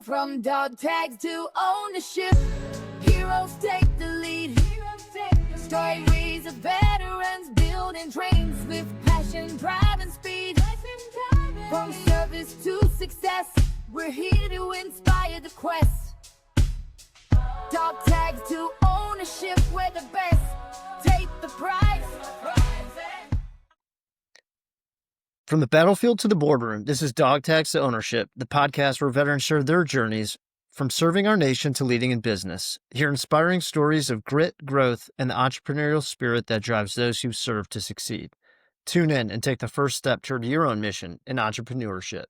From dog tags to ownership, heroes take the lead. Stories of veterans building dreams with passion, drive, and speed. From service to success, we're here to inspire the quest. Dog tags to ownership, we're the best. Take the prize. From the battlefield to the boardroom, this is DogTags to Ownership, the podcast where veterans share their journeys from serving our nation to leading in business. Hear inspiring stories of grit, growth, and the entrepreneurial spirit that drives those who serve to succeed. Tune in and take the first step toward your own mission in entrepreneurship.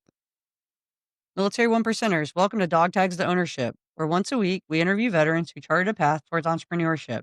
Military One Percenters, welcome to DogTags to Ownership, where once a week we interview veterans who charted a path towards entrepreneurship.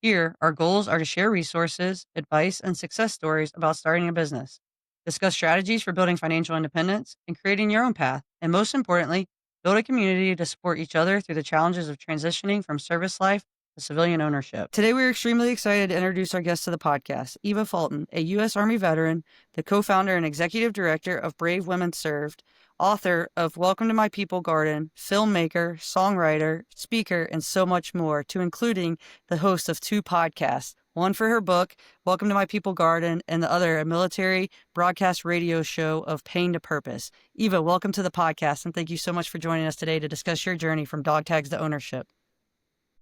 Here, our goals are to share resources, advice, and success stories about starting a business, discuss strategies for building financial independence and creating your own path, and most importantly, build a community to support each other through the challenges of transitioning from service life to civilian ownership. Today, we're extremely excited to introduce our guest to the podcast, Eva Fulton, a U.S. Army veteran, the co-founder and executive director of Brave Women Served, author of Welcome to My People Garden, filmmaker, songwriter, speaker, and so much more, to including the host of 2 podcasts, one for her book, Welcome to My People Garden, and the other, a military broadcast radio show of Pain to Purpose. Eva, welcome to the podcast, and thank you so much for joining us today to discuss your journey from dog tags to ownership.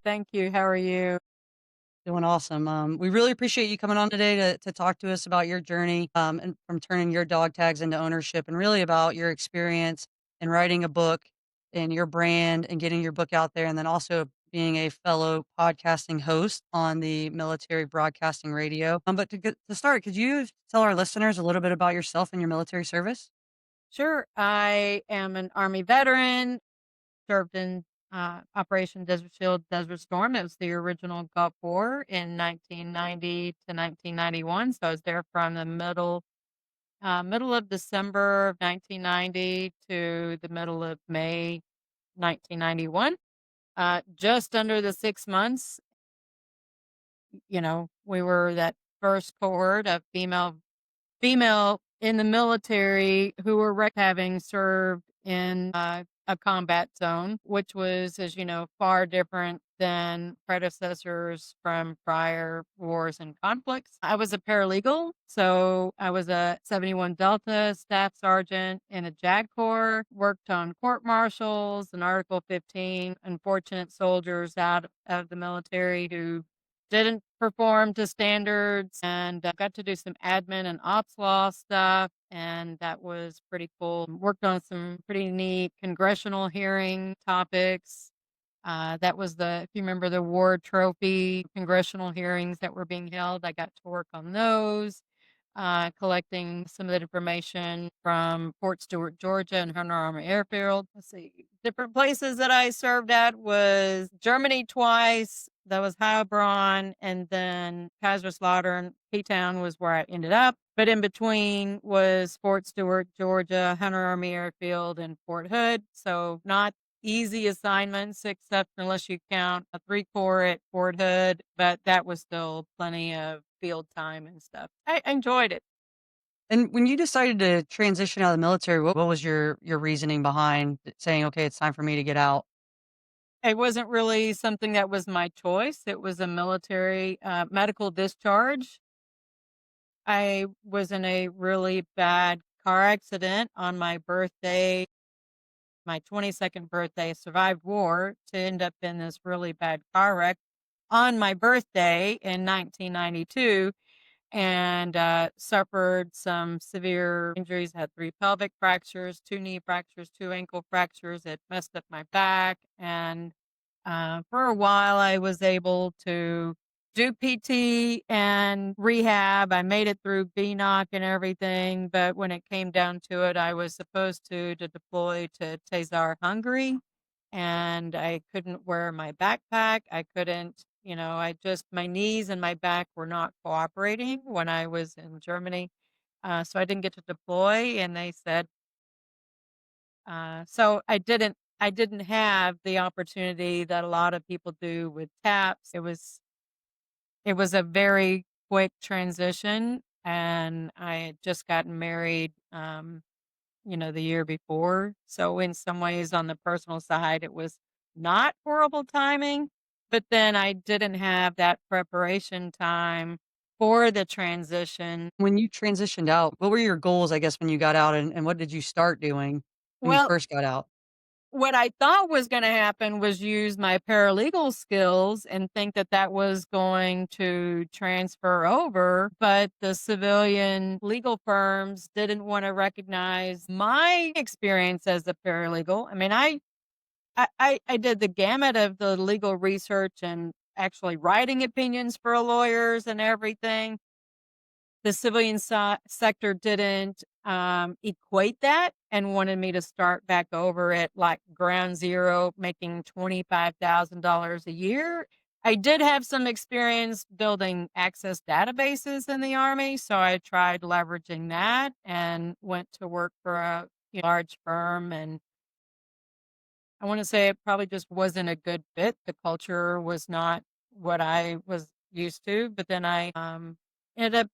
Thank you. How are you? Doing awesome. We really appreciate you coming on today to talk to us about your journey and from turning your dog tags into ownership, and really about your experience in writing a book and your brand and getting your book out there, and then also being a fellow podcasting host on the military broadcasting radio. But to start, could you tell our listeners a little bit about yourself and your military service? Sure. I am an Army veteran, served in Operation Desert Shield, Desert Storm. It was the original Gulf War in 1990 to 1991. So I was there from the middle of December of 1990 to the middle of May 1991. Just under the 6 months, we were that first cohort of female in the military who were having served in a combat zone, which was, as you know, far different than predecessors from prior wars and conflicts. I was a paralegal, so I was a 71 Delta staff sergeant in a JAG Corps, worked on court martials and Article 15, unfortunate soldiers out of the military who didn't perform to standards, and got to do some admin and ops law stuff, and that was pretty cool. Worked on some pretty neat congressional hearing topics. That was if you remember the war trophy congressional hearings that were being held, I got to work on those. Collecting some of the information from Fort Stewart, Georgia, and Hunter Army Airfield. Let's see. Different places that I served at was Germany twice. That was Heilbronn, and then Kaiserslautern. P-Town was where I ended up. But in between was Fort Stewart, Georgia, Hunter Army Airfield, and Fort Hood. So not easy assignments, except unless you count a 3-corps at Fort Hood, but that was still plenty of field time and stuff. I enjoyed it. And when you decided to transition out of the military, what was your reasoning behind saying, okay, it's time for me to get out? It wasn't really something that was my choice. It was a military medical discharge. I was in a really bad car accident on my birthday, my 22nd birthday. Survived war to end up in this really bad car wreck on my birthday in 1992, and suffered some severe injuries. Had 3 pelvic fractures, 2 knee fractures, 2 ankle fractures. It messed up my back, and for a while I was able to do PT and rehab. I made it through BNOC and everything, but when it came down to it, I was supposed to deploy to Tazar, Hungary, and I couldn't wear my backpack. I couldn't, my knees and my back were not cooperating when I was in Germany. So I didn't get to deploy, and they said, so I didn't have the opportunity that a lot of people do with TAPS. It was a very quick transition, and I had just gotten married the year before. So in some ways on the personal side, it was not horrible timing, but then I didn't have that preparation time for the transition. When you transitioned out, what were your goals, I guess, when you got out, and what did you start doing when you Well, first got out? what I thought was going to happen was use my paralegal skills and think that that was going to transfer over, but the civilian legal firms didn't want to recognize my experience as a paralegal. I mean, I did the gamut of the legal research and actually writing opinions for lawyers and everything. The civilian sector didn't equate that and wanted me to start back over at like ground zero, making $25,000 a year. I did have some experience building access databases in the Army, so I tried leveraging that and went to work for a large firm. And I want to say it probably just wasn't a good fit. The culture was not what I was used to, but then I ended up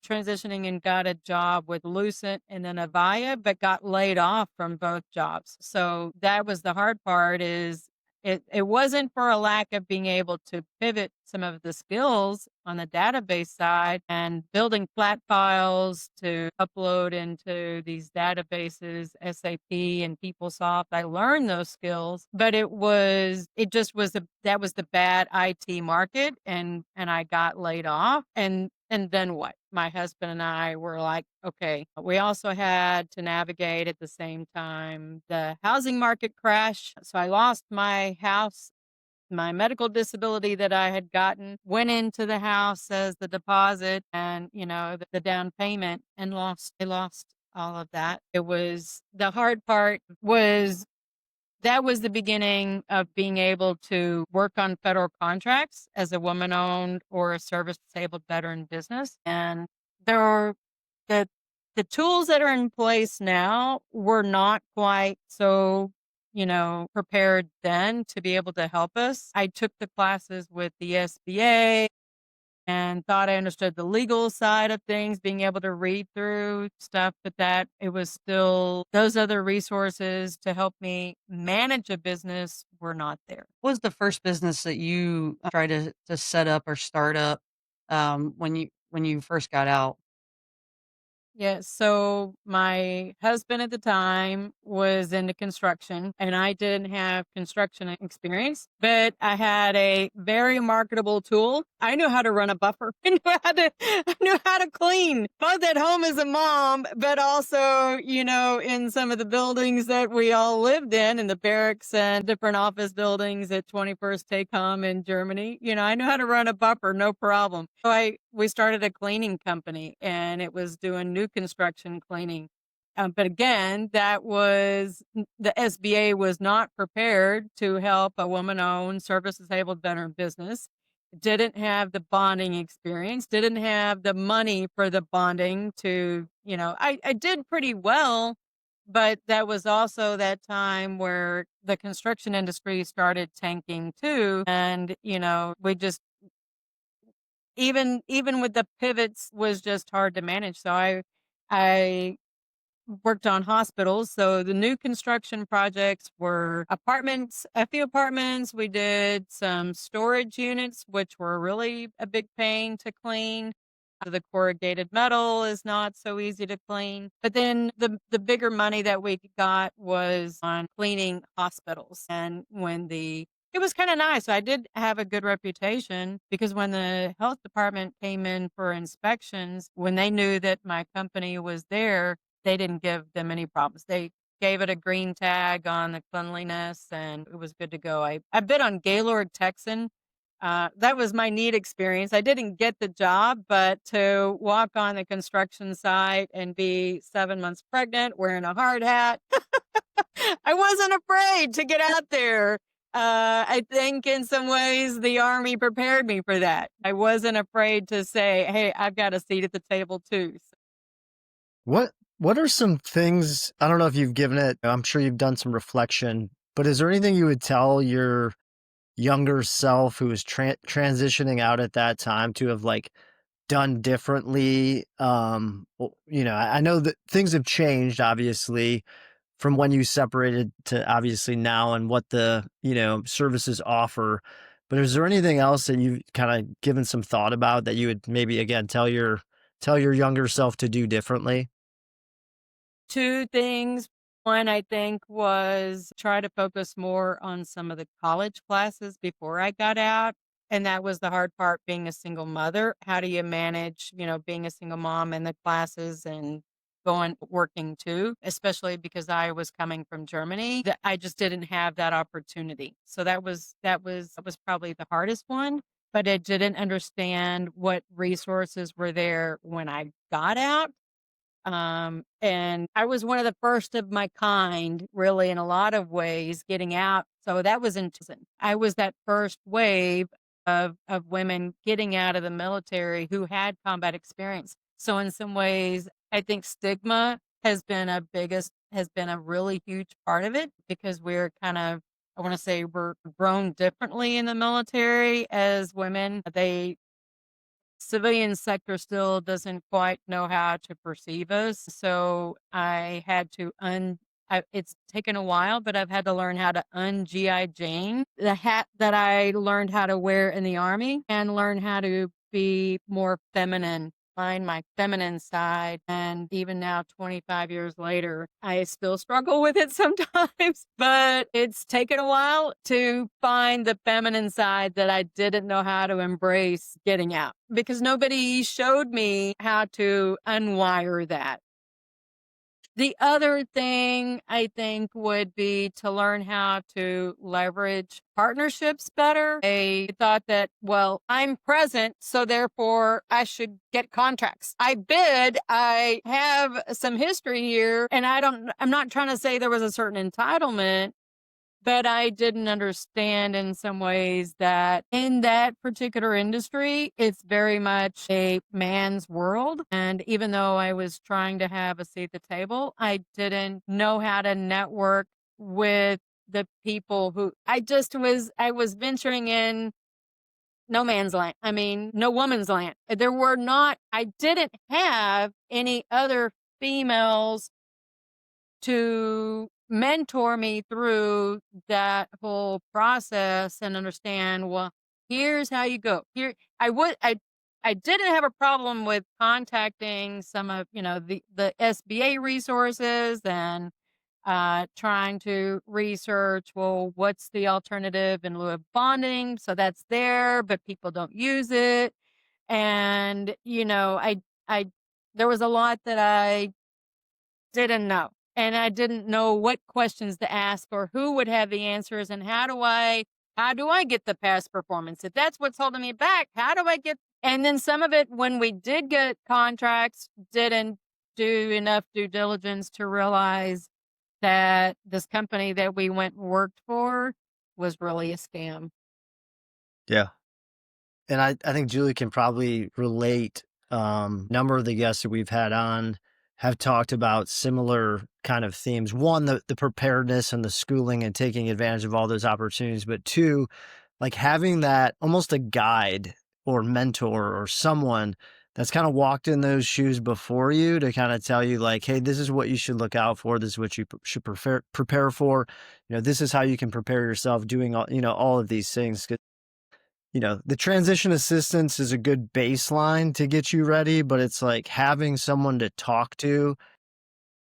transitioning and got a job with Lucent and then Avaya, but got laid off from both jobs. So that was the hard part is it wasn't for a lack of being able to pivot some of the skills on the database side and building flat files to upload into these databases, SAP and PeopleSoft. I learned those skills, but it just was that was the bad IT market and I got laid off. And then what? My husband and I were like, okay, we also had to navigate at the same time the housing market crash. So I lost my house, my medical disability that I had gotten, went into the house as the deposit and, the down payment and I lost all of that. It was the hard part was that was the beginning of being able to work on federal contracts as a woman owned or a service disabled veteran business. And there are the the tools that are in place now were not quite so, prepared then to be able to help us. I took the classes with the SBA and thought I understood the legal side of things, being able to read through stuff, but that it was still those other resources to help me manage a business were not there. What was the first business that you tried to set up or start up when you first got out? Yeah, so my husband at the time was into construction and I didn't have construction experience, but I had a very marketable tool. I knew how to run a buffer. I knew how to clean, both at home as a mom, but also, in some of the buildings that we all lived in the barracks and different office buildings at 21st Take Home in Germany. I knew how to run a buffer, no problem. So we started a cleaning company and it was doing new construction cleaning. But again, the SBA was not prepared to help a woman owned service disabled veteran business. Didn't have the bonding experience, didn't have the money for the bonding I did pretty well, but that was also that time where the construction industry started tanking too. And, we just, even with the pivots was just hard to manage. So I worked on hospitals. So the new construction projects were apartments, a few apartments. We did some storage units, which were really a big pain to clean. The corrugated metal is not so easy to clean. But then the bigger money that we got was on cleaning hospitals. And it was kind of nice. I did have a good reputation because when the health department came in for inspections, when they knew that my company was there, they didn't give them any problems. They gave it a green tag on the cleanliness and it was good to go. I bid on Gaylord Texan. That was my neat experience. I didn't get the job, but to walk on the construction site and be 7 months pregnant, wearing a hard hat, I wasn't afraid to get out there. I think in some ways the Army prepared me for that. I wasn't afraid to say, hey, I've got a seat at the table too. What are some things, I don't know if you've given it, I'm sure you've done some reflection, but is there anything you would tell your younger self who was transitioning out at that time to have like done differently? I know that things have changed, obviously, from when you separated to obviously now and what the, services offer. But is there anything else that you've kind of given some thought about that you would maybe again tell your younger self to do differently? Two things. One, I think, was try to focus more on some of the college classes before I got out. And that was the hard part being a single mother. How do you manage, being a single mom in the classes and going working too, especially because I was coming from Germany, that I just didn't have that opportunity. So that was probably the hardest one, but I didn't understand what resources were there when I got out. And I was one of the first of my kind, really, in a lot of ways, getting out. So that was interesting. I was that first wave of women getting out of the military who had combat experience. So in some ways, I think stigma has been a really huge part of it because we're kind of, I want to say we're grown differently in the military as women. They civilian sector still doesn't quite know how to perceive us. So I had to it's taken a while, but I've had to learn how to GI Jane the hat that I learned how to wear in the army and learn how to be more feminine, find my feminine side. And even now, 25 years later, I still struggle with it sometimes, but it's taken a while to find the feminine side that I didn't know how to embrace getting out because nobody showed me how to unwire that. The other thing I think would be to learn how to leverage partnerships better. I thought that, well, I'm present, so therefore I should get contracts. I bid, I have some history here, and I'm not trying to say there was a certain entitlement, but I didn't understand in some ways that in that particular industry, it's very much a man's world. And even though I was trying to have a seat at the table, I didn't know how to network with the people who I was venturing in no man's land. I mean, no woman's land. I didn't have any other females to mentor me through that whole process and understand, well, here's how you go. I didn't have a problem with contacting some of, the SBA resources and trying to research, well, what's the alternative in lieu of bonding? So that's there, but people don't use it. And, I there was a lot that I didn't know. And I didn't know what questions to ask or who would have the answers and how do I get the past performance? If that's what's holding me back, how do I get and then some of it when we did get contracts didn't do enough due diligence to realize that this company that we went and worked for was really a scam. Yeah. And I think Julie can probably relate. Number of the guests that we've had on have talked about similar kind of themes. One, the preparedness and the schooling and taking advantage of all those opportunities. But two, like having that almost a guide or mentor or someone that's kind of walked in those shoes before you to kind of tell you like, hey, this is what you should look out for. This is what you should prepare for. This is how you can prepare yourself doing all of these things. The transition assistance is a good baseline to get you ready, but it's like having someone to talk to.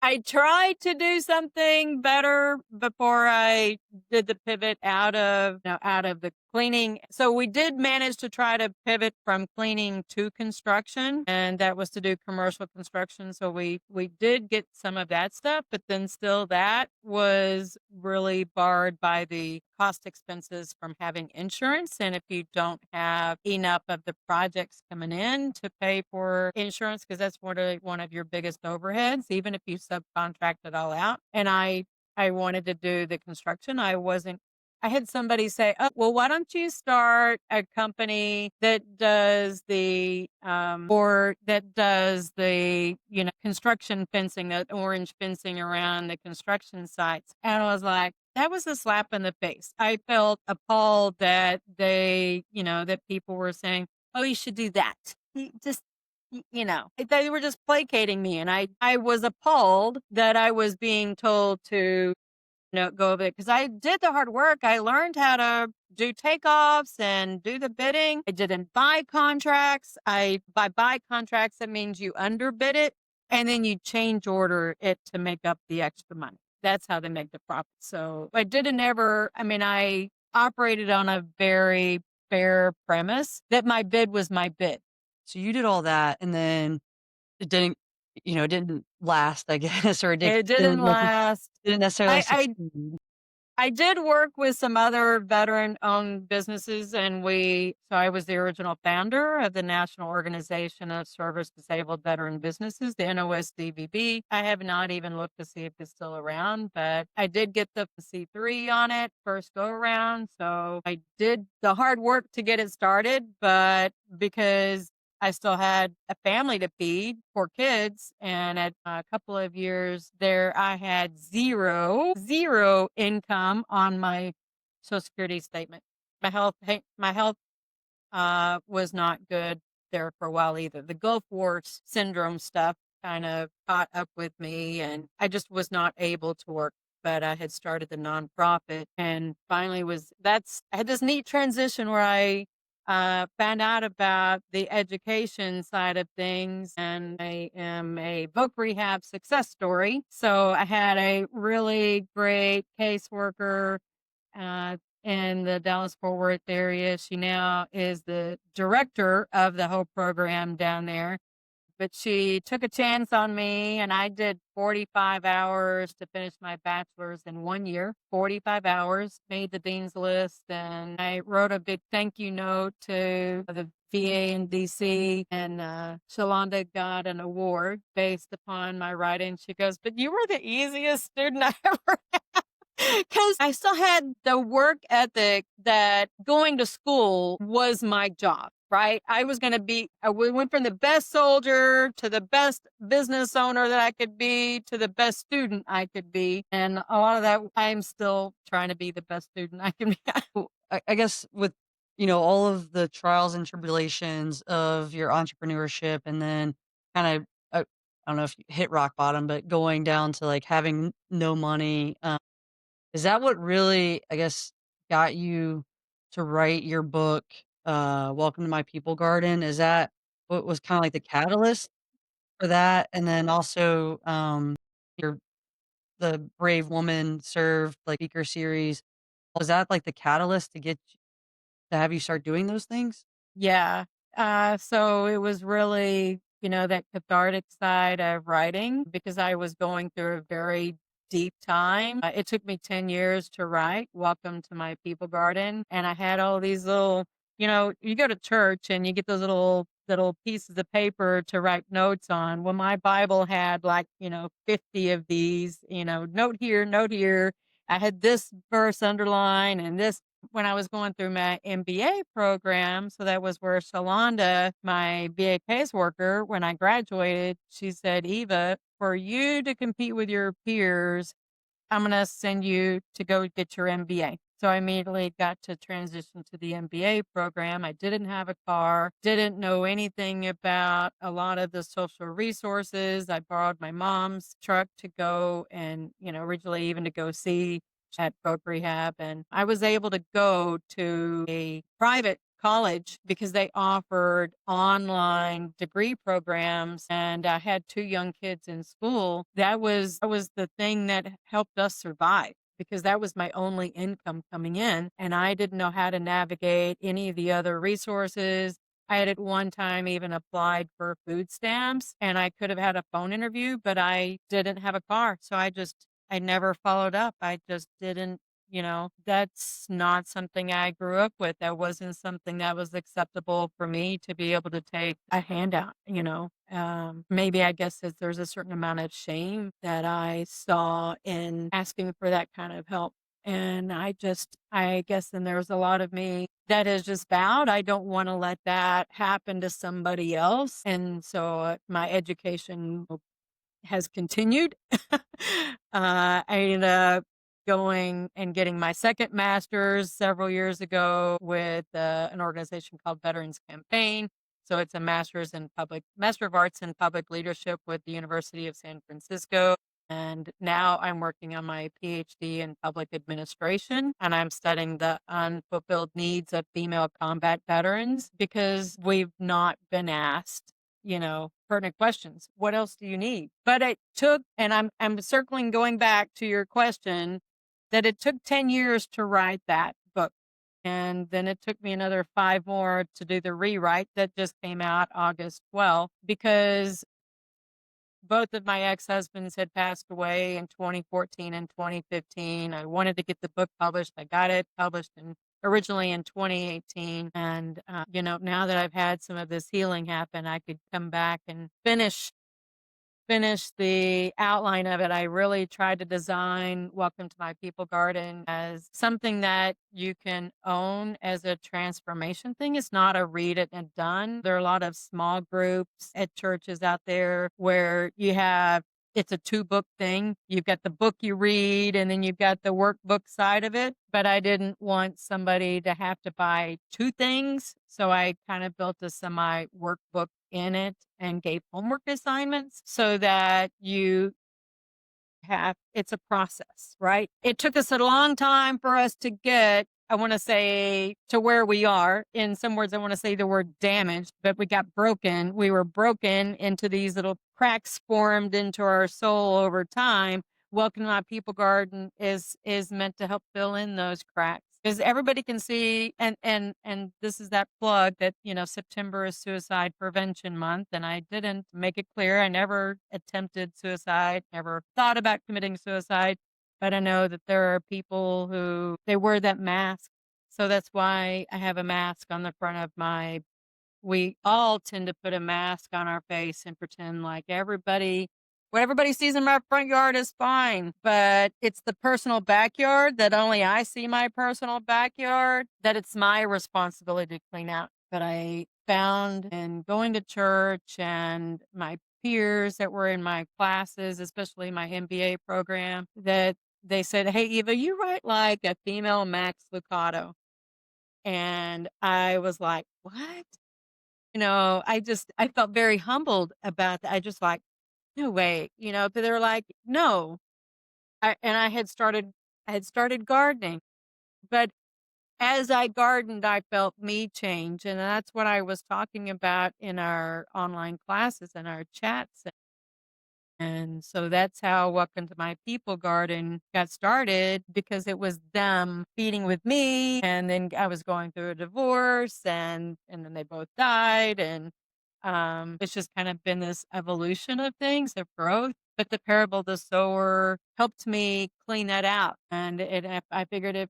I tried to do something better before I did the pivot out of the cleaning. So we did manage to try to pivot from cleaning to construction, and that was to do commercial construction. So we did get some of that stuff, but then still that was really barred by the cost expenses from having insurance. And if you don't have enough of the projects coming in to pay for insurance, because that's one of your biggest overheads, even if you subcontract it all out. And I wanted to do the construction. I had somebody say, oh, well, why don't you start a company that does construction fencing, that orange fencing around the construction sites. And I was like, that was a slap in the face. I felt appalled that that people were saying, oh, you should do that. just, they were just placating me. And I was appalled that I was being told to, go of it because I did the hard work. I learned how to do takeoffs and do the bidding. I didn't buy contracts. By buy contracts, that means you underbid it and then you change order it to make up the extra money. That's how they make the profit. So I didn't ever, I operated on a very fair premise that my bid was my bid. So you did all that, and then it didn't, it didn't last, I guess, or It didn't last. didn't necessarily I succeed. I did work with some other veteran-owned businesses, and so I was the original founder of the National Organization of Service Disabled Veteran Businesses, the NOSDVB. I have not even looked to see if it's still around, but I did get the C3 on it first go around. So I did the hard work to get it started, but because I still had a family to feed, 4 kids, and at a couple of years there, I had zero income on my Social Security statement. My health was not good there for a while either. The Gulf War syndrome stuff kind of caught up with me, and I just was not able to work. But I had started the nonprofit, and finally I had this neat transition where I found out about the education side of things, and I am a voc rehab success story. So I had a really great caseworker uh, in the Dallas-Fort Worth area. She now is the director of the whole program down there. But she took a chance on me, and I did 45 hours to finish my bachelor's in 1 year. 45 hours, made the dean's list, and I wrote a big thank you note to the VA in DC, and Shalonda got an award based upon my writing. She goes, "But you were the easiest student I ever had." Because I still had the work ethic that going to school was my job, right? We went from the best soldier to the best business owner that I could be to the best student I could be. And a lot of that, I'm still trying to be the best student I can be. Well, I guess with, all of the trials and tribulations of your entrepreneurship, and then kind of, I don't know if you hit rock bottom, but going down to like having no money, is that what really, I guess, got you to write your book, Welcome to My People Garden? Is that what was kinda like the catalyst for that? And then also, your the Brave Woman Served, like, speaker series, was that, like, the catalyst to have you start doing those things? Yeah. So it was really, that cathartic side of writing because I was going through a very deep time. It took me 10 years to write Welcome to My People Garden. And I had all these little, you go to church and you get those little pieces of paper to write notes on. Well, my Bible had like, 50 of these, note here, note here. I had this verse underlined and this when I was going through my MBA program. So that was where Shalonda, my BA caseworker, when I graduated, she said, "Eva, for you to compete with your peers, I'm going to send you to go get your MBA." So I immediately got to transition to the MBA program. I didn't have a car, didn't know anything about a lot of the social resources. I borrowed my mom's truck to go and, originally even to go see at voc rehab. And I was able to go to a private college because they offered online degree programs, and I had 2 young kids in school. That was the thing that helped us survive because that was my only income coming in, and I didn't know how to navigate any of the other resources. I had at one time even applied for food stamps, and I could have had a phone interview, but I didn't have a car. So I never followed up. I just didn't, that's not something I grew up with. That wasn't something that was acceptable for me to be able to take a handout, maybe I guess that there's a certain amount of shame that I saw in asking for that kind of help. And I guess then there's a lot of me that has just vowed I don't want to let that happen to somebody else. And so my education has continued. I ended up going and getting my second master's several years ago with an organization called Veterans Campaign. So it's a Master of Arts in Public Leadership with the University of San Francisco. And now I'm working on my PhD in public administration, and I'm studying the unfulfilled needs of female combat veterans because we've not been asked, pertinent questions. What else do you need? But it took, and I'm circling going back to your question, that it took 10 years to write that book. And then it took me another 5 more to do the rewrite that just came out August 12th, because both of my ex-husbands had passed away in 2014 and 2015. I wanted to get the book published. I got it published originally in 2018. And, now that I've had some of this healing happen, I could come back and finish the outline of it. I really tried to design Welcome to My People Garden as something that you can own as a transformation thing. It's not a read it and done. There are a lot of small groups at churches out there where it's a 2-book thing. You've got the book you read, and then you've got the workbook side of it. But I didn't want somebody to have to buy 2 things. So I kind of built a semi workbook in it and gave homework assignments so that it's a process, right? It took us a long time for us to get, I want to say, to where we are. In some words, I want to say the word damaged, but we got broken. We were broken into these little cracks formed into our soul over time. Welcome to My People Garden is meant to help fill in those cracks, because everybody can see, and this is that plug that, September is Suicide Prevention Month, and I didn't make it clear. I never attempted suicide, never thought about committing suicide, but I know that there are people who, they wear that mask. So that's why I have a mask on the front of we all tend to put a mask on our face and pretend like what everybody sees in my front yard is fine, but it's the personal backyard that only I see, my personal backyard, that it's my responsibility to clean out. But I found in going to church and my peers that were in my classes, especially my MBA program, that they said, "Hey, Eva, you write like a female Max Lucado." And I was like, "What?" I felt very humbled about that. I just like, no way, but they were like, no. I had started gardening, but as I gardened, I felt me change. And that's what I was talking about in our online classes and our chats. And so that's how Welcome to My People Garden got started, because it was them feeding with me. And then I was going through a divorce, and then they both died. And it's just kind of been this evolution of things, of growth. But the parable of the sower helped me clean that out. And I figured, if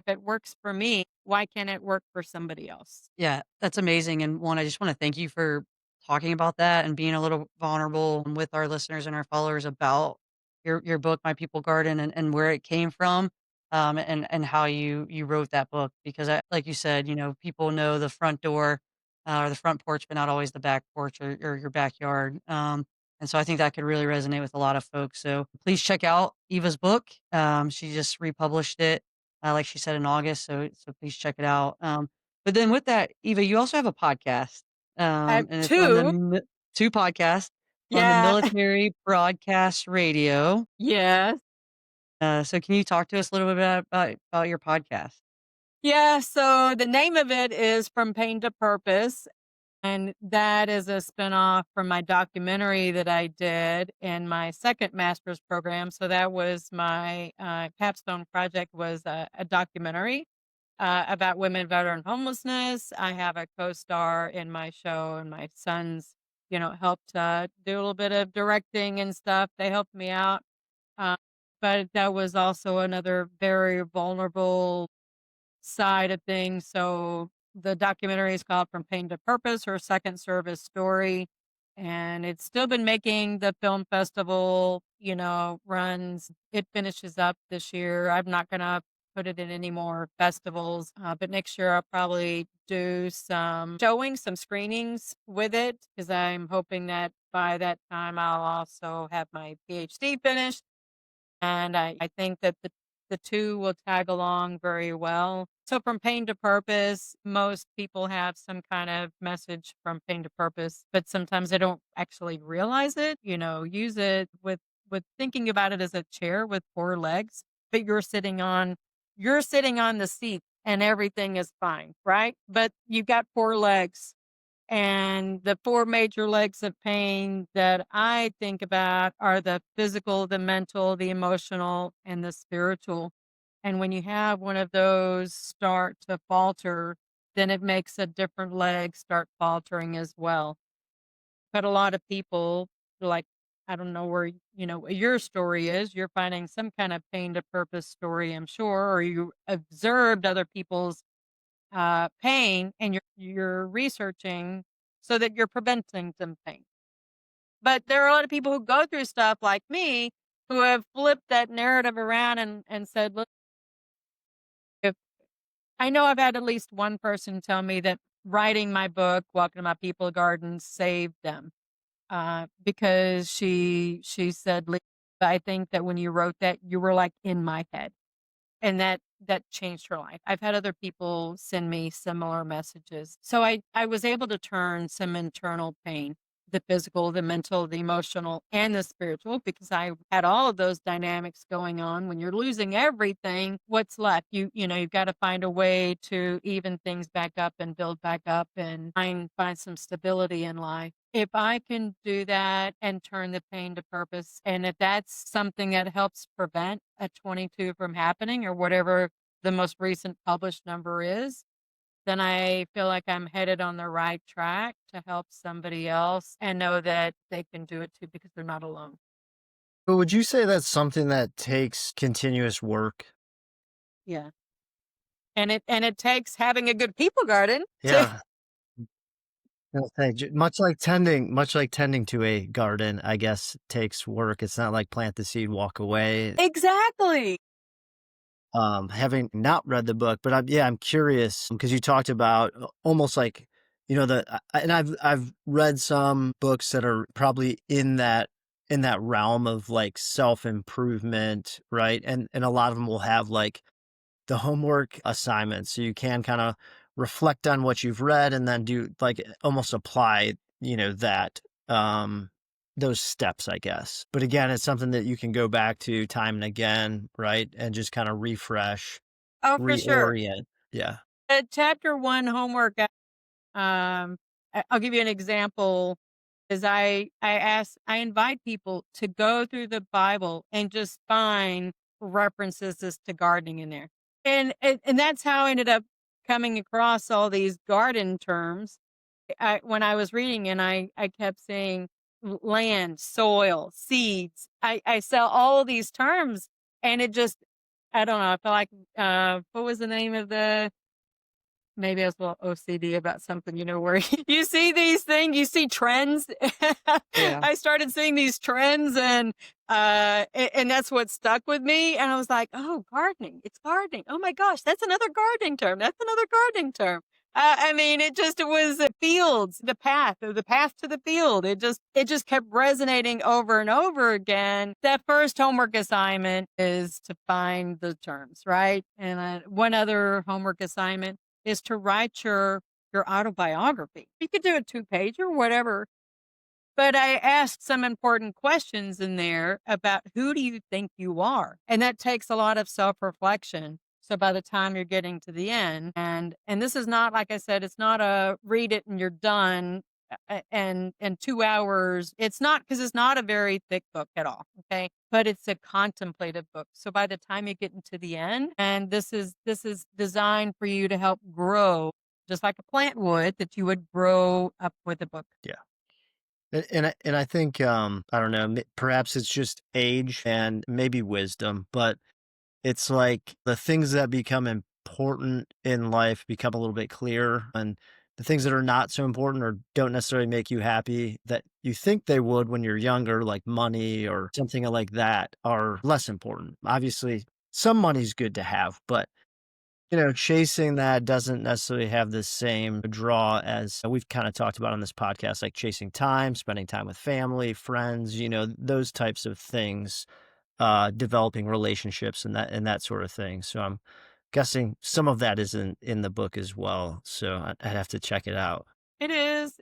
it works for me, why can't it work for somebody else? Yeah, that's amazing. And one, I just want to thank you for talking about that and being a little vulnerable with our listeners and our followers about your book, My People Garden, and where it came from, and how you wrote that book. Because like you said, people know the front door or the front porch, but not always the back porch or your backyard. And so I think that could really resonate with a lot of folks. So please check out Eva's book. She just republished it, like she said, in August. So please check it out. But then with that, Eva, you also have a podcast, I have and it's on two. 2 podcasts on the Yeah. Military Broadcast Radio. Yes. So can you talk to us a little bit about your podcast? Yeah, so the name of it is From Pain to Purpose, and that is a spinoff from my documentary that I did in my second master's program. So that was my capstone project, was a documentary about women veteran homelessness. I have a co-star in my show, and my sons, helped do a little bit of directing and stuff. They helped me out. Uh, but that was also another very vulnerable side of things. So the documentary is called From Pain to Purpose, her second service story. And it's still been making the film festival, runs. It finishes up this year. I'm not going to put it in any more festivals, but next year I'll probably do some some screenings with it, because I'm hoping that by that time I'll also have my PhD finished. And I think that the two will tag along very well. So from pain to purpose, most people have some kind of message from pain to purpose, but sometimes they don't actually realize it. Use it with thinking about it as a chair with four legs, but you're sitting on the seat and everything is fine, right? But you've got four legs. And the four major legs of pain that I think about are the physical, the mental, the emotional, and the spiritual. And when you have one of those start to falter, then it makes a different leg start faltering as well. But a lot of people, like, I don't know where, what your story is. You're finding some kind of pain to purpose story, I'm sure, or you observed other people's pain and you're researching so that you're preventing some pain. But there are a lot of people who go through stuff like me who have flipped that narrative around and said, look, if I know I've had at least one person tell me that writing my book, Welcome to My People Garden, saved them. Because she said, "Lisa, I think that when you wrote that, you were like in my head." And that changed her life. I've had other people send me similar messages. So I was able to turn some internal pain, the physical, the mental, the emotional, and the spiritual, because I had all of those dynamics going on. When you're losing everything, what's left? You've got to find a way to even things back up and build back up and find some stability in life. If I can do that and turn the pain to purpose, and if that's something that helps prevent a 22 from happening or whatever the most recent published number is, then I feel like I'm headed on the right track to help somebody else and know that they can do it too because they're not alone. But would you say that's something that takes continuous work? Yeah. And it takes having a good people garden to Yeah. Much like tending to a garden, I guess, takes work. It's not like plant the seed, walk away. Exactly. Having not read the book, but I'm curious because you talked about almost like, and I've read some books that are probably in that realm of like self-improvement, right? And a lot of them will have like the homework assignments. So you can kind of reflect on what you've read and then do like almost apply, that, those steps, I guess. But again, it's something that you can go back to time and again, right? And just kind of refresh, Oh, for sure. reorient. Yeah. Chapter one homework, I'll give you an example. Is I invite people to go through the Bible and just find references as to gardening in there. And that's how I ended up coming across all these garden terms. When I was reading and I kept saying land, soil, seeds. I saw all these terms and it just, I don't know, I felt like, what was the name of maybe I was a little OCD about something, where you see these things, you see trends. Yeah. I started seeing these trends and that's what stuck with me. And I was like, oh, gardening, it's gardening. Oh my gosh, that's another gardening term. That's another gardening term. I mean, it was fields, the path to the field. It just kept resonating over and over again. That first homework assignment is to find the terms, right? And one other homework assignment is to write your autobiography. You could do a 2-page or whatever, but I asked some important questions in there about who do you think you are? And that takes a lot of self-reflection. So by the time you're getting to the end, and this is not, like I said, it's not a read it and you're done and 2 hours. It's not, because it's not a very thick book at all. Okay. But it's a contemplative book. So by the time you get into the end, and this is designed for you to help grow, just like a plant would, that you would grow up with a book. Yeah. And I think, I don't know, perhaps it's just age and maybe wisdom, but it's like the things that become important in life become a little bit clearer, and the things that are not so important or don't necessarily make you happy that you think they would when you're younger, like money or something like that, are less important. Obviously, some money's good to have, but chasing that doesn't necessarily have the same draw as we've kind of talked about on this podcast, like chasing time, spending time with family, friends, those types of things. developing relationships and that sort of thing. So I'm guessing some of that is in the book as well. So I'd have to check it out. It is.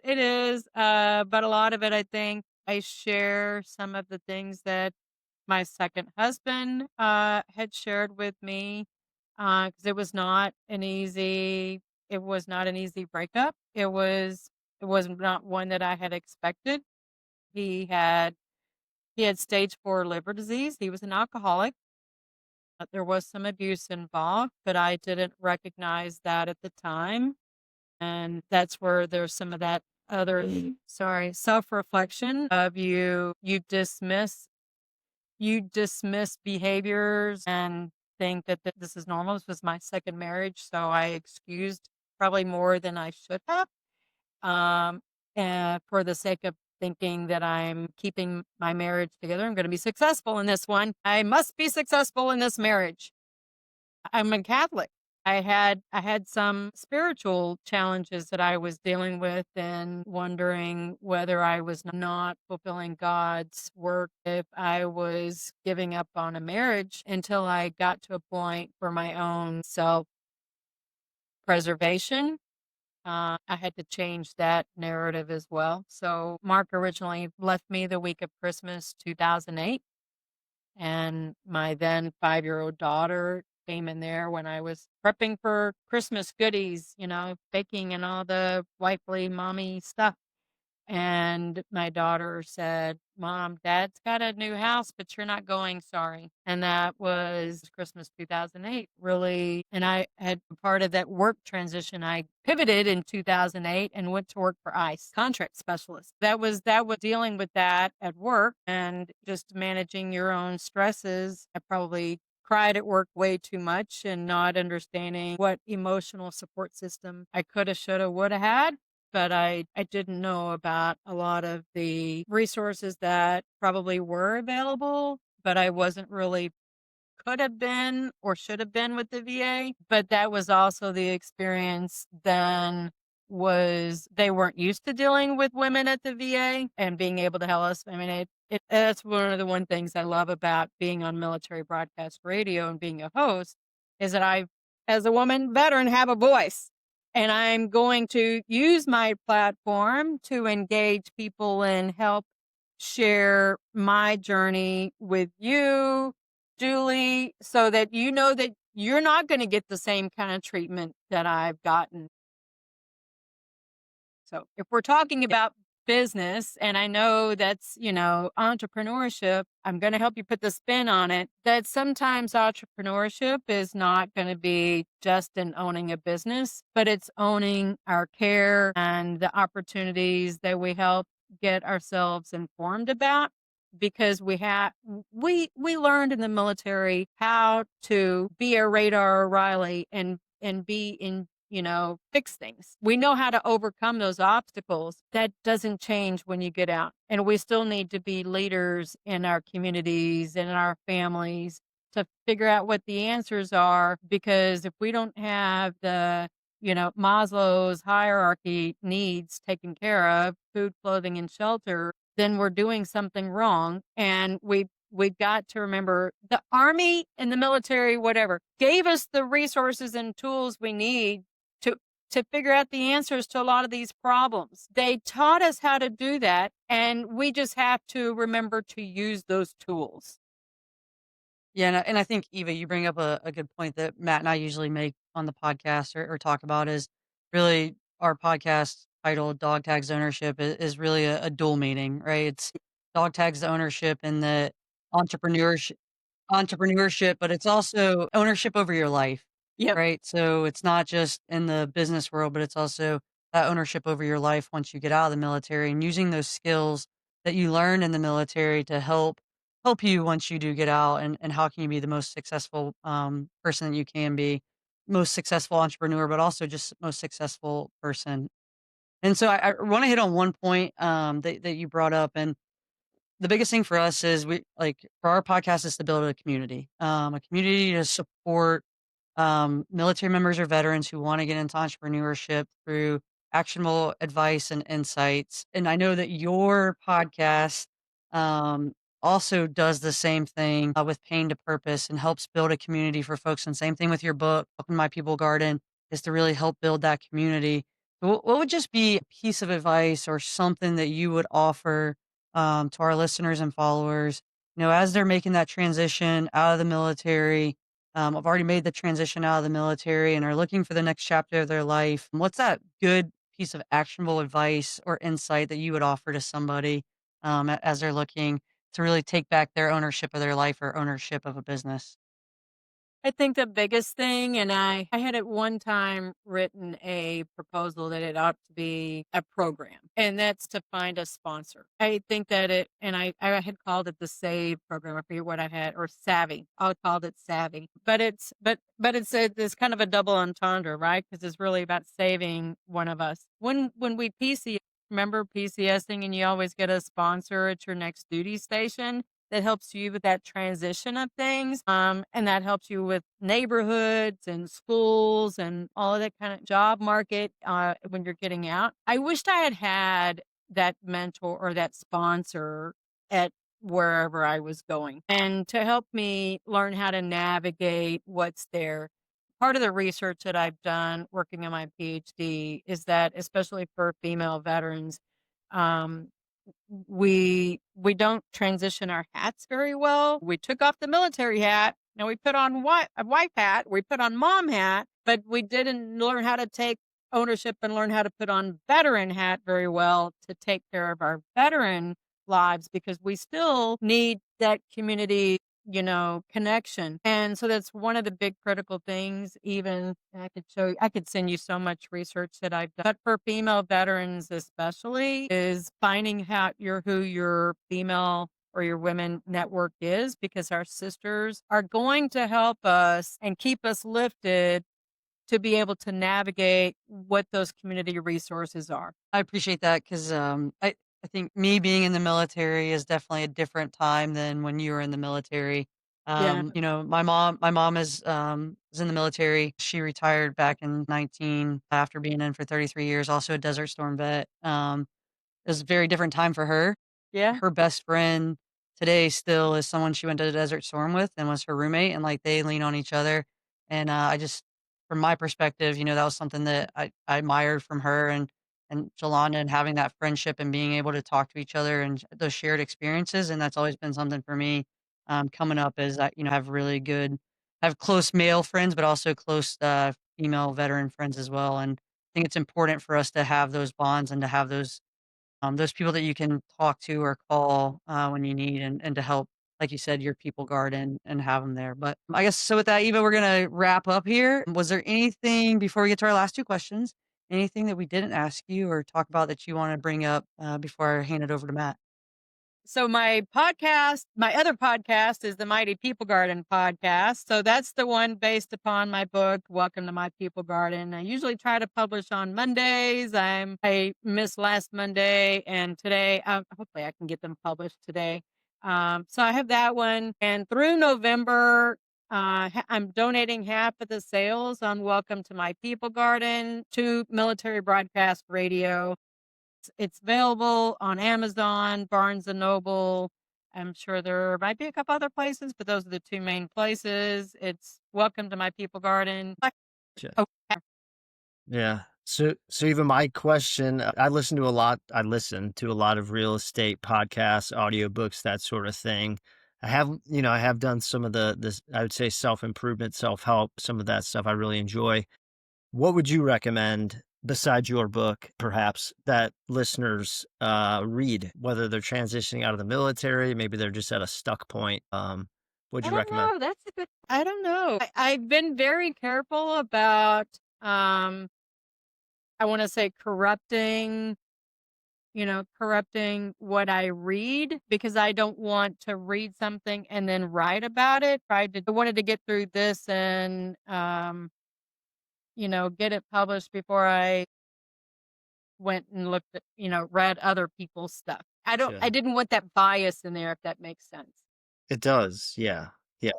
But a lot of it, I think, I share some of the things that my second husband had shared with me, because it was not an easy breakup. It was not one that I had expected. He had he had stage 4 liver disease. He was an alcoholic. There was some abuse involved, but I didn't recognize that at the time. And that's where there's some of that other, sorry, self-reflection of you dismiss behaviors and think that this is normal. This was my second marriage, so I excused probably more than I should have. Um, and for the sake of thinking that I'm keeping my marriage together, I'm going to be successful in this one. I must be successful in this marriage. I'm a Catholic. I had some spiritual challenges that I was dealing with and wondering whether I was not fulfilling God's work, if I was giving up on a marriage, until I got to a point for my own self preservation. I had to change that narrative as well. So Mark originally left me the week of Christmas 2008. And my then 5-year-old daughter came in there when I was prepping for Christmas goodies, baking and all the wifely mommy stuff. And my daughter said, "Mom, Dad's got a new house, but you're not going, sorry." And that was Christmas 2008, really. And I had part of that work transition. I pivoted in 2008 and went to work for ICE, contract specialist. That was dealing with that at work and just managing your own stresses. I probably cried at work way too much and not understanding what emotional support system I coulda, shoulda, woulda had. But I didn't know about a lot of the resources that probably were available, but I wasn't really could have been or should have been with the VA. But that was also the experience then, was they weren't used to dealing with women at the VA and being able to help us. I mean, that's one of the things I love about being on military broadcast radio and being a host, is that I, as a woman veteran, have a voice. And I'm going to use my platform to engage people and help share my journey with you, Julie, so that you know that you're not going to get the same kind of treatment that I've gotten. So if we're talking about business, and I know that's, entrepreneurship, I'm going to help you put the spin on it, that sometimes entrepreneurship is not going to be just in owning a business, but it's owning our care and the opportunities that we help get ourselves informed about. Because we learned in the military how to be a Radar O'Reilly and be in, fix things. We know how to overcome those obstacles. That doesn't change when you get out. And we still need to be leaders in our communities and in our families to figure out what the answers are. Because if we don't have the, Maslow's hierarchy needs taken care of, food, clothing, and shelter, then we're doing something wrong. And we've got to remember, the Army and the military, whatever, gave us the resources and tools we need to figure out the answers to a lot of these problems. They taught us how to do that, and we just have to remember to use those tools. Yeah, and I think, Eva, you bring up a good point that Matt and I usually make on the podcast, or talk about, is really our podcast titled Dog Tags Ownership is really a dual meaning, right? It's dog tags ownership and the entrepreneurship, but it's also ownership over your life, Yep. right? So it's not just in the business world, but it's also that ownership over your life once you get out of the military, and using those skills that you learn in the military to help you once you do get out, and how can you be the most successful person that you can be, most successful entrepreneur, but also just most successful person. And so I want to hit on one point that you brought up, and the biggest thing for us is, we like, for our podcast, is to build a community to support military members or veterans who want to get into entrepreneurship through actionable advice and insights. And I know that your podcast also does the same thing with Pain to Purpose and helps build a community for folks. And same thing with your book, Welcome to My People Garden, is to really help build that community. What would just be a piece of advice or something that you would offer to our listeners and followers, as they're making that transition out of the military? I've already made the transition out of the military and are looking for the next chapter of their life. What's that good piece of actionable advice or insight that you would offer to somebody as they're looking to really take back their ownership of their life or ownership of a business? I think the biggest thing, and I had at one time written a proposal that it ought to be a program, and that's to find a sponsor. I think that I had called it the SAVE program. I forget what I had, or Savvy. I called it Savvy, but it's kind of a double entendre, right? Because it's really about saving one of us. When we PC, remember PCSing, and you always get a sponsor at your next duty station that helps you with that transition of things. And that helps you with neighborhoods and schools and all of that kind of job market when you're getting out. I wished I had had that mentor or that sponsor at wherever I was going and to help me learn how to navigate what's there. Part of the research that I've done working on my PhD is that, especially for female veterans, um, we don't transition our hats very well. We took off the military hat. Now we put on a wife hat. We put on mom hat, but we didn't learn how to take ownership and learn how to put on veteran hat very well to take care of our veteran lives because we still need that community, connection. And so that's one of the big critical things. Even and I could send you so much research that I've done. But for female veterans, especially, is finding out who your female or your women network is, because our sisters are going to help us and keep us lifted to be able to navigate what those community resources are. I appreciate that because I think me being in the military is definitely a different time than when you were in the military. Yeah. My mom is in the military. She retired back in 19 after being in for 33 years, also a Desert Storm vet. It was a very different time for her. Yeah. Her best friend today still is someone she went to the Desert Storm with and was her roommate, and, like, they lean on each other, and, I just from my perspective, that was something that I admired from her and Jolanda, and having that friendship and being able to talk to each other and those shared experiences, and that's always been something for me, coming up is that, have close male friends, but also close, female veteran friends as well, and I think it's important for us to have those bonds and to have those people that you can talk to or call when you need and to help, like you said, your people guard and have them there. But I guess so with that, Eva, we're gonna wrap up here. Was there anything before we get to our last two questions? Anything that we didn't ask you or talk about that you want to bring up before I hand it over to Matt? So my other podcast is the Mighty People Garden podcast. So that's the one based upon my book, Welcome to My People Garden. I usually try to publish on Mondays. I missed last Monday and today. Hopefully I can get them published today. So I have that one. And through November, I'm donating half of the sales on Welcome to My People Garden to Military Broadcast Radio. It's available on Amazon, Barnes& and Noble. I'm sure there might be a couple other places, but those are the two main places. It's Welcome to My People Garden. Gotcha. Oh, Yeah. So even my question, I listen to a lot. I listen to a lot of real estate podcasts, audiobooks, that sort of thing. I have done some of this, I would say self-improvement, self-help, some of that stuff I really enjoy. What would you recommend besides your book, perhaps, that listeners read, whether they're transitioning out of the military, maybe they're just at a stuck point? What'd I you don't recommend? know. I don't know. I've been very careful about, I want to say corrupting what I read, because I don't want to read something and then write about it. I wanted to get through this and, get it published before I went and looked at, read other people's stuff. I Sure. didn't want that bias in there, if that makes sense. It does. Yeah. Yeah.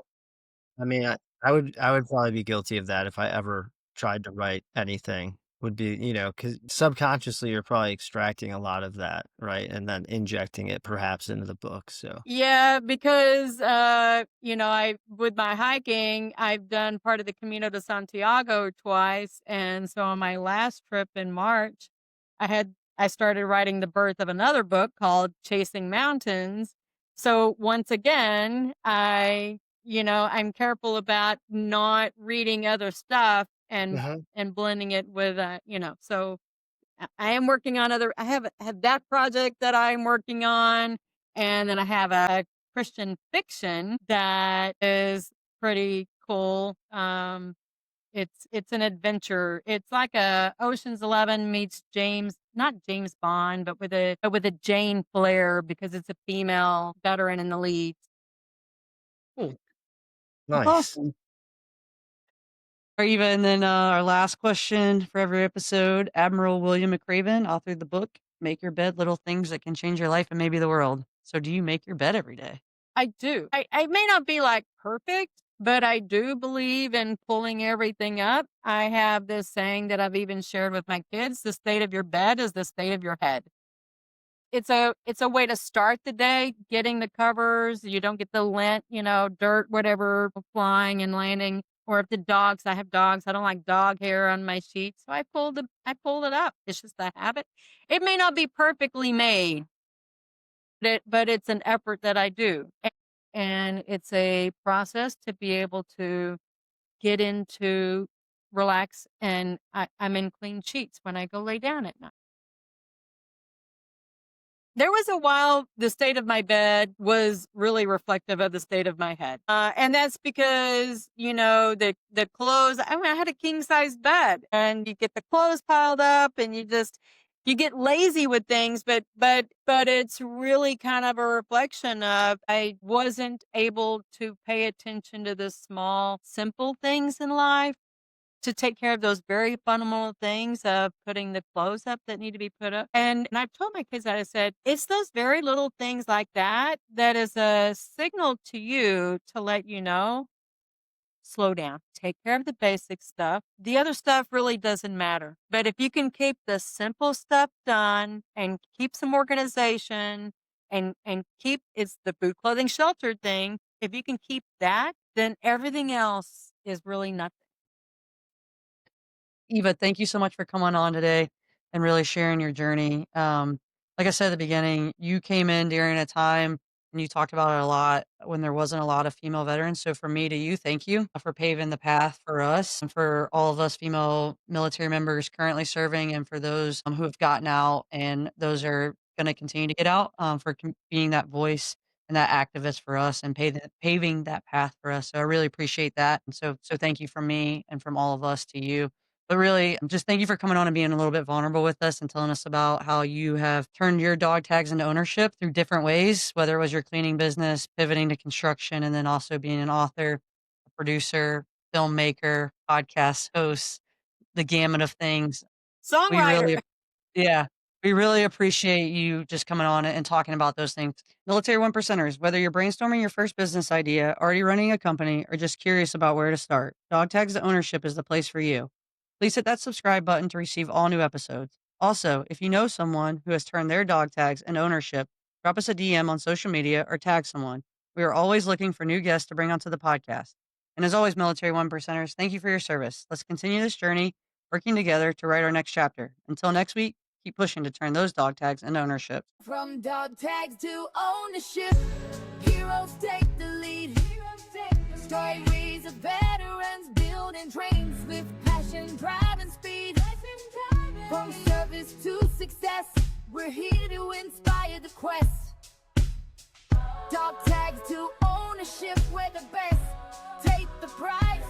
I mean, I would probably be guilty of that if I ever tried to write anything. would be, because subconsciously you're probably extracting a lot of that, right? And then injecting it perhaps into the book. So, Yeah, because I with my hiking, I've done part of the Camino de Santiago twice, and so on my last trip in March, I started writing the birth of another book called Chasing Mountains. So once again, I'm careful about not reading other stuff and uh blending it with so I am working on I have that project that I'm working on, and then I have a Christian fiction that is pretty cool. It's an adventure. It's like a Ocean's 11 meets not James Bond, but with a Jane flair because it's a female veteran in the lead. Cool. That's nice. awesome. Or even then, our last question for every episode, Admiral William McRaven authored the book, Make Your Bed, Little Things That Can Change Your Life and Maybe the World. So do you make your bed every day? I do. I may not be like perfect, but I do believe in pulling everything up. I have this saying that I've even shared with my kids: the state of your bed is the state of your head. It's a way to start the day, getting the covers. You don't get the lint, dirt, whatever, flying and landing. Or if I have dogs, I don't like dog hair on my sheets. So I pulled it up. It's just a habit. It may not be perfectly made, but it's an effort that I do. And it's a process to be able to get into relax, and I'm in clean sheets when I go lay down at night. There was a while the state of my bed was really reflective of the state of my head. And that's because, the clothes, I had a king size bed, and you get the clothes piled up and you get lazy with things, but it's really kind of a reflection of I wasn't able to pay attention to the small, simple things in life to take care of those very fundamental things of putting the clothes up that need to be put up. And I've told my kids that I said, it's those very little things like that that is a signal to you to let you know, slow down, take care of the basic stuff. The other stuff really doesn't matter. But if you can keep the simple stuff done and keep some organization and keep it's the food, clothing, shelter thing, if you can keep that, then everything else is really nothing. Eva, thank you so much for coming on today and really sharing your journey. Like I said at the beginning, you came in during a time and you talked about it a lot when there wasn't a lot of female veterans. So for me to you, thank you for paving the path for us and for all of us female military members currently serving, and for those who have gotten out and those are going to continue to get out, for being that voice and that activist for us and paving that path for us. So I really appreciate that. And so thank you from me and from all of us to you. But really, just thank you for coming on and being a little bit vulnerable with us and telling us about how you have turned your dog tags into ownership through different ways, whether it was your cleaning business, pivoting to construction, and then also being an author, a producer, filmmaker, podcast host, the gamut of things. We Songwriter. really, yeah, we really appreciate you just coming on and talking about those things. Military one percenters, whether you're brainstorming your first business idea, already running a company, or just curious about where to start, Dog Tags the Ownership is the place for you. Please hit that subscribe button to receive all new episodes. Also, if you know someone who has turned their dog tags into ownership, drop us a DM on social media or tag someone. We are always looking for new guests to bring onto the podcast. And as always, Military One Percenters, thank you for your service. Let's continue this journey, working together to write our next chapter. Until next week, keep pushing to turn those dog tags into ownership. From dog tags to ownership, heroes take the lead. Stories of veterans building dreams with passion, drive, and speed. From service to success, we're here to inspire the quest. Dog tags to ownership, we're the best. Take the prize.